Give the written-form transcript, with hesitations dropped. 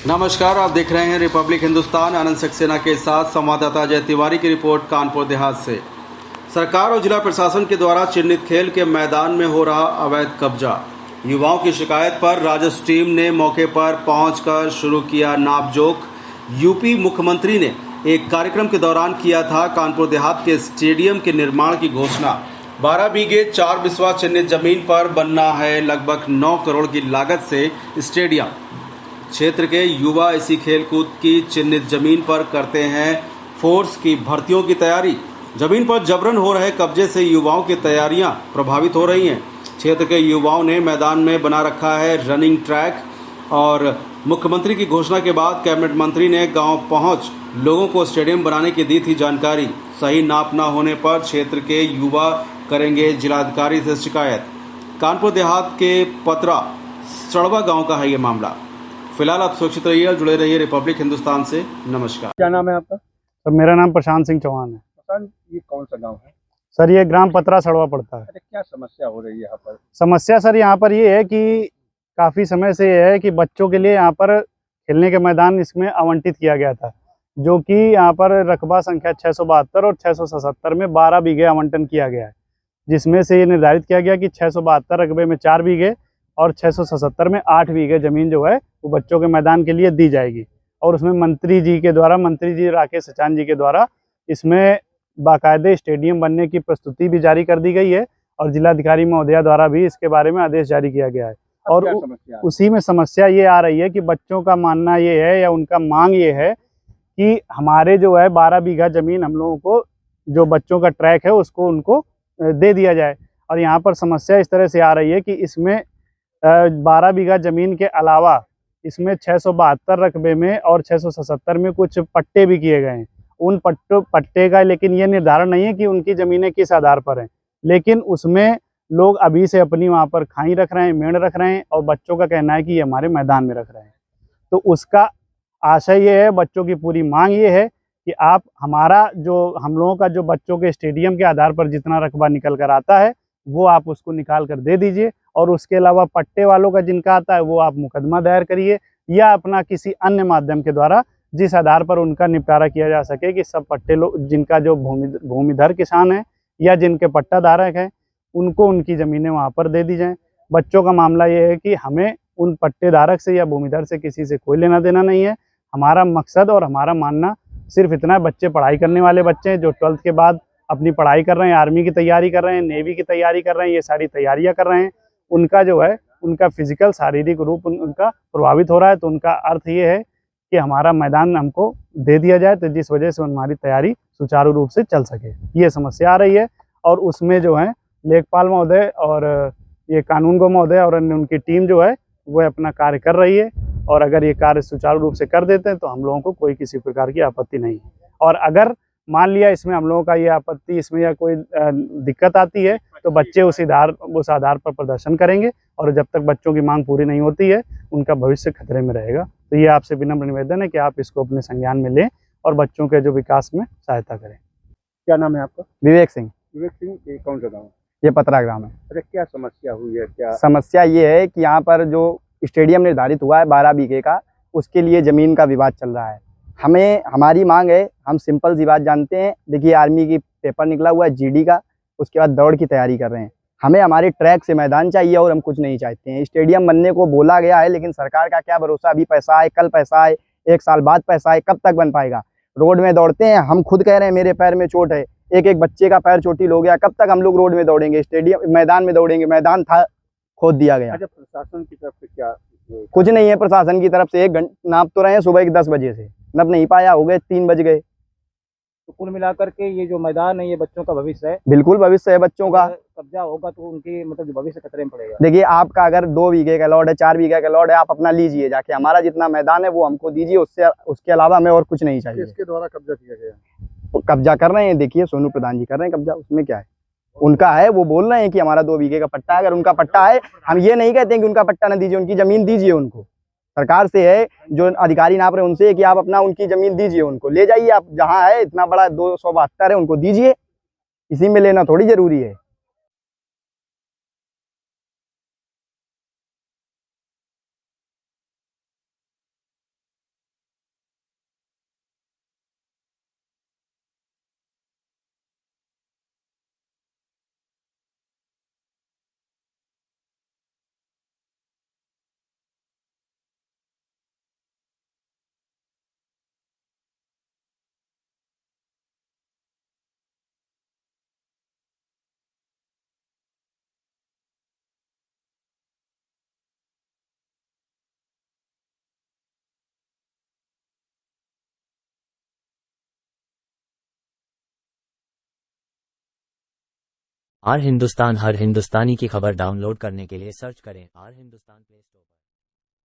नमस्कार, आप देख रहे हैं रिपब्लिक हिंदुस्तान। आनंद सक्सेना के साथ संवाददाता अजय तिवारी की रिपोर्ट कानपुर देहात से। सरकार और जिला प्रशासन के द्वारा चिन्हित खेल के मैदान में हो रहा अवैध कब्जा। युवाओं की शिकायत पर राजस्व टीम ने मौके पर पहुंचकर शुरू किया नापजोक। यूपी मुख्यमंत्री ने एक कार्यक्रम के दौरान किया था कानपुर देहात के स्टेडियम के निर्माण की घोषणा। 12 बीघे 4 बिस्वा चिन्हित जमीन पर बनना है लगभग 9 करोड़ की लागत से स्टेडियम। क्षेत्र के युवा इसी खेलकूद की चिन्हित जमीन पर करते हैं फोर्स की भर्तियों की तैयारी। जमीन पर जबरन हो रहे कब्जे से युवाओं की तैयारियां प्रभावित हो रही हैं। क्षेत्र के युवाओं ने मैदान में बना रखा है रनिंग ट्रैक और मुख्यमंत्री की घोषणा के बाद कैबिनेट मंत्री ने गांव पहुंच लोगों को स्टेडियम बनाने की दी थी जानकारी। सही नाप न होने पर क्षेत्र के युवा करेंगे जिलाधिकारी से शिकायत। कानपुर देहात के पतरा सड़वा गांव का है ये मामला। फिलहाल आप सुरक्षित रहिए और जुड़े रहिए रिपब्लिक हिंदुस्तान से। नमस्कार। क्या नाम है आपका? सर मेरा नाम प्रशांत सिंह चौहान है। प्रशांत, ये कौन सा गांव है? सर ये ग्राम पतरा सड़वा पड़ता है। अरे क्या समस्या हो रही है यहाँ पर? समस्या सर यहाँ पर ये है कि काफ़ी समय से ये है कि बच्चों के लिए यहाँ पर खेलने के मैदान इसमें आवंटित किया गया था, जो कि यहाँ पर रकबा संख्या 672 और 677 में 12 बीघे आवंटन किया गया है, जिसमें से ये निर्धारित किया गया कि 672 रकबे में 4 बीघे और 677 में 8 बीघे ज़मीन जो है वो बच्चों के मैदान के लिए दी जाएगी। और उसमें मंत्री जी राकेश सचान जी के द्वारा इसमें बाकायदे स्टेडियम बनने की प्रस्तुति भी जारी कर दी गई है और जिलाधिकारी महोदया द्वारा भी इसके बारे में आदेश जारी किया गया है। और उसी में समस्या ये आ रही है कि बच्चों का मानना ये है या उनका मांग ये है कि हमारे जो है 12 बीघा ज़मीन हम लोगों को जो बच्चों का ट्रैक है उसको उनको दे दिया जाए। और यहाँ पर समस्या इस तरह से आ रही है कि इसमें 12 बीघा ज़मीन के अलावा इसमें 672 रकबे में और 677 में कुछ पट्टे भी किए गए हैं। उन पट्टे का लेकिन ये निर्धारण नहीं है कि उनकी ज़मीनें किस आधार पर हैं, लेकिन उसमें लोग अभी से अपनी वहाँ पर खाई रख रहे हैं, मेड़ रख रहे हैं और बच्चों का कहना है कि ये हमारे मैदान में रख रहे हैं। तो उसका आशय ये है, बच्चों की पूरी मांग ये है कि आप हमारा जो हम लोगों का जो बच्चों के स्टेडियम के आधार पर जितना रकबा निकल कर आता है वो आप उसको निकाल कर दे दीजिए, और उसके अलावा पट्टे वालों का जिनका आता है वो आप मुकदमा दायर करिए या अपना किसी अन्य माध्यम के द्वारा जिस आधार पर उनका निपटारा किया जा सके कि सब पट्टे लोग जिनका जो भूमिधर किसान है या जिनके पट्टा धारक हैं उनको उनकी ज़मीनें वहाँ पर दे दी जाएँ। बच्चों का मामला ये है कि हमें उन पट्टे धारक से या भूमिधर से किसी से कोई लेना देना नहीं है। हमारा मकसद और हमारा मानना सिर्फ इतना है, बच्चे पढ़ाई करने वाले बच्चे हैं जो 12th के बाद अपनी पढ़ाई कर रहे हैं, आर्मी की तैयारी कर रहे हैं, नेवी की तैयारी कर रहे हैं, ये सारी तैयारियां कर रहे हैं। उनका जो है उनका फिजिकल शारीरिक रूप उनका प्रभावित हो रहा है, तो उनका अर्थ ये है कि हमारा मैदान हमको दे दिया जाए, तो जिस वजह से हमारी तैयारी सुचारू रूप से चल सके, ये समस्या आ रही है। और उसमें जो है लेखपाल महोदय और ये कानूनगो महोदय और उनकी टीम जो है वह अपना कार्य कर रही है, और अगर ये कार्य सुचारू रूप से कर देते हैं तो हम लोगों को कोई किसी प्रकार की आपत्ति नहीं है। और अगर मान लिया इसमें हम लोगों का ये आपत्ति इसमें या कोई दिक्कत आती है तो बच्चे उस आधार पर प्रदर्शन करेंगे, और जब तक बच्चों की मांग पूरी नहीं होती है उनका भविष्य खतरे में रहेगा। तो ये आपसे विनम्र निवेदन है कि आप इसको अपने संज्ञान में लें और बच्चों के जो विकास में सहायता करें। क्या नाम है आपका? विवेक सिंह। विवेक सिंह, ये कौन सा गाँव है? ये पतरा ग्राम है। अरे क्या समस्या हुई है? क्या समस्या ये है कि यहाँ पर जो स्टेडियम निर्धारित हुआ है 12 बीघे का, उसके लिए ज़मीन का विवाद चल रहा है। हमारी मांग है, हम सिंपल सी बात जानते हैं। देखिए आर्मी की पेपर निकला हुआ है जीडी का, उसके बाद दौड़ की तैयारी कर रहे हैं। हमें हमारे ट्रैक से मैदान चाहिए और हम कुछ नहीं चाहते हैं। स्टेडियम बनने को बोला गया है, लेकिन सरकार का क्या भरोसा, अभी पैसा आए, कल पैसा आए, 1 साल बाद पैसा आए, कब तक बन पाएगा? रोड में दौड़ते हैं, हम खुद कह रहे हैं मेरे पैर में चोट है, एक बच्चे का पैर चोटिल हो गया, कब तक हम लोग रोड में दौड़ेंगे? स्टेडियम मैदान में दौड़ेंगे? मैदान था, खोद दिया गया। अच्छा, प्रशासन की तरफ से क्या? कुछ नहीं है प्रशासन की तरफ से। 1 घंटे नाप तो रहे हैं, सुबह के 10 बजे से नप नहीं पाया, हो गए 3 बज गए। तो कुल मिलाकर के ये जो मैदान है ये बच्चों का भविष्य है। बिल्कुल भविष्य है बच्चों का। कब्जा होगा तो उनकी मतलब जो भविष्य खतरे में पड़ेगा। देखिए आपका अगर 2 बीघे का लॉट है, 4 बीघे का लॉट है, आप अपना लीजिए जाके, हमारा जितना मैदान है वो हमको दीजिए, उसके अलावा हमें और कुछ नहीं चाहिए। किसके द्वारा कब्जा किया गया? तो कब्जा कर रहे हैं, देखिए सोनू प्रधान जी कर रहे हैं कब्जा, उसमें क्या है? उनका है, वो बोल रहे हैं कि हमारा 2 बीघे का पट्टा है। अगर उनका पट्टा है, हम ये नहीं कहते हैं कि उनका पट्टा न दीजिए, उनकी जमीन दीजिए उनको। सरकार से है, जो अधिकारी नाप रहे हैं उनसे कि आप अपना उनकी जमीन दीजिए, उनको ले जाइए, आप जहाँ है इतना बड़ा 272 है उनको दीजिए, इसी में लेना थोड़ी जरूरी है। आर हिंदुस्तान हर हिंदुस्तानी की खबर डाउनलोड करने के लिए सर्च करें आर हिंदुस्तान प्ले स्टोर पर।